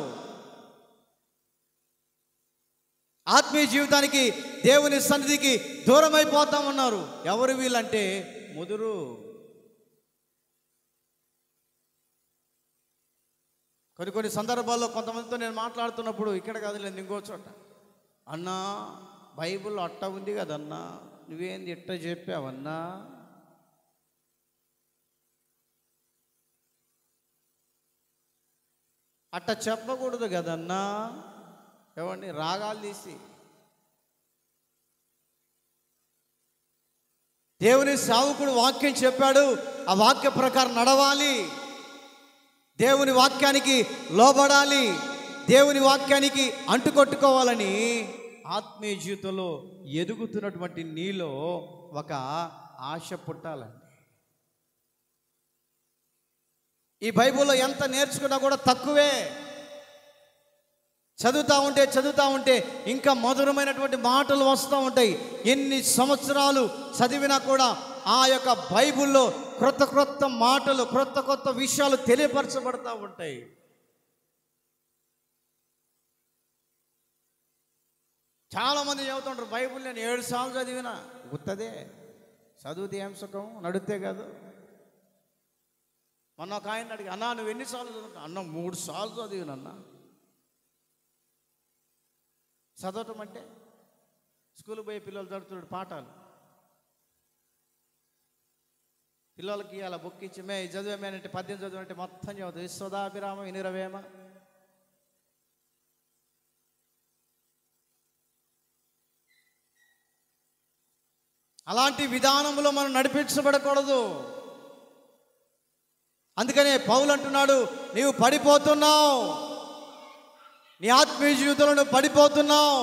ఆత్మీయ జీవితానికి దేవుని సన్నిధికి దూరం అయిపోతా ఉన్నారు. ఎవరు వీళ్ళంటే ముదురు. కొన్ని సందర్భాల్లో కొంతమందితో నేను మాట్లాడుతున్నప్పుడు, ఇక్కడ కాదు లేదు ఇంకో చోట, అన్నా బైబిల్లో అట్ట ఉంది కదన్నా, నువ్వేంది ఇట్ట చెప్పావన్నా, అట్ట చెప్పకూడదు కదన్నా. ఏమండి, రాగాలు తీసి దేవుని సేవకుడు వాక్యం చెప్పాడు, ఆ వాక్య ప్రకారం నడవాలి, దేవుని వాక్యానికి లోబడాలి, దేవుని వాక్యానికి అంటుకొట్టుకోవాలని ఆత్మీయ జీవితంలో ఎదుగుతున్నటువంటి నీలో ఒక ఆశ పుట్టాలండి. ఈ బైబిల్లో ఎంత నేర్చుకున్నా కూడా తక్కువే. చదువుతూ ఉంటే ఇంకా మధురమైనటువంటి మాటలు వస్తూ ఉంటాయి. ఎన్ని సంవత్సరాలు చదివినా కూడా ఆ యొక్క బైబిల్లో క్రొత్త మాటలు, క్రొత్త విషయాలు తెలియపరచబడతా ఉంటాయి. చాలామంది చదువుతుంటారు, బైబిల్ నేను 7 సార్లు చదివినా గుర్తదే, చదివితే ఏం సుఖం, నడితే కాదు. మొన్న ఒక ఆయన అడిగి, అన్నా నువ్వు ఎన్నిసార్లు చదువుతా? అన్న 3 సార్లు చదివినన్నా. చదవటం అంటే స్కూల్ పోయి పిల్లలు చదువుతున్నాడు పాఠాలు, పిల్లలకి అలా బుక్ ఇచ్చి మే చదివేమేనంటే 18 చదివంటే మొత్తం చదువుతుంది. విశ్వదాభిరామం 20 అలాంటి విధానంలో మనం నడిపించబడకూడదు. అందుకనే పౌలు అంటున్నాడు, నీవు పడిపోతున్నావు, నీ ఆత్మీయ జీవితంలో నువ్వు పడిపోతున్నావు,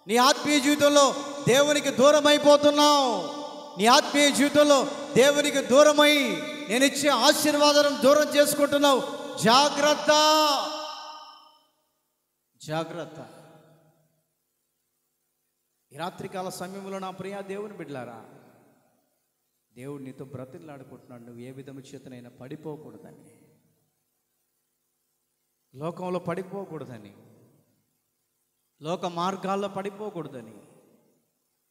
నీ ఆత్మీయ జీవితంలో దేవునికి దూరం అయిపోతున్నావు, నీ ఆత్మీయ జీవితంలో దేవునికి దూరమై నేను ఇచ్చే ఆశీర్వాదం దూరం చేసుకుంటున్నావు. జాగ్రత్త, జాగ్రత్త. ఈ రాత్రికాల సమయంలో నా ప్రియ దేవుని బిడ్డలారా, దేవుడు నీతో బ్రతిలాడుకుంటున్నాడు, నువ్వు ఏ విధము చేతనైనా పడిపోకూడదని, లోకంలో పడిపోకూడదని, లోక మార్గాల్లో పడిపోకూడదని,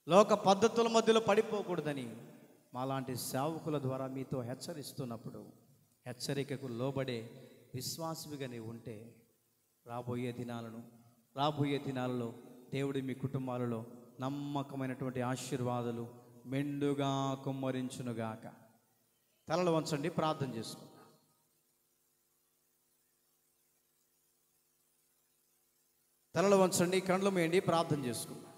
లోక పద్ధతుల మధ్యలో పడిపోకూడదని మాలాంటి సేవకుల ద్వారా మీతో హెచ్చరిస్తున్నప్పుడు హెచ్చరికకు లోబడే విశ్వాసవిగా నీవు ఉంటే రాబోయే దినాలలో దేవుడి మీ కుటుంబాలలో నమ్మకమైనటువంటి ఆశీర్వాదాలు మెండుగా కుమ్మరించునుగాక. తలలు వంచండి, ప్రార్థన చేసుకుందాం. తలలు వంచండి, కళ్ళు మూయండి, ప్రార్థన చేసుకుందాం.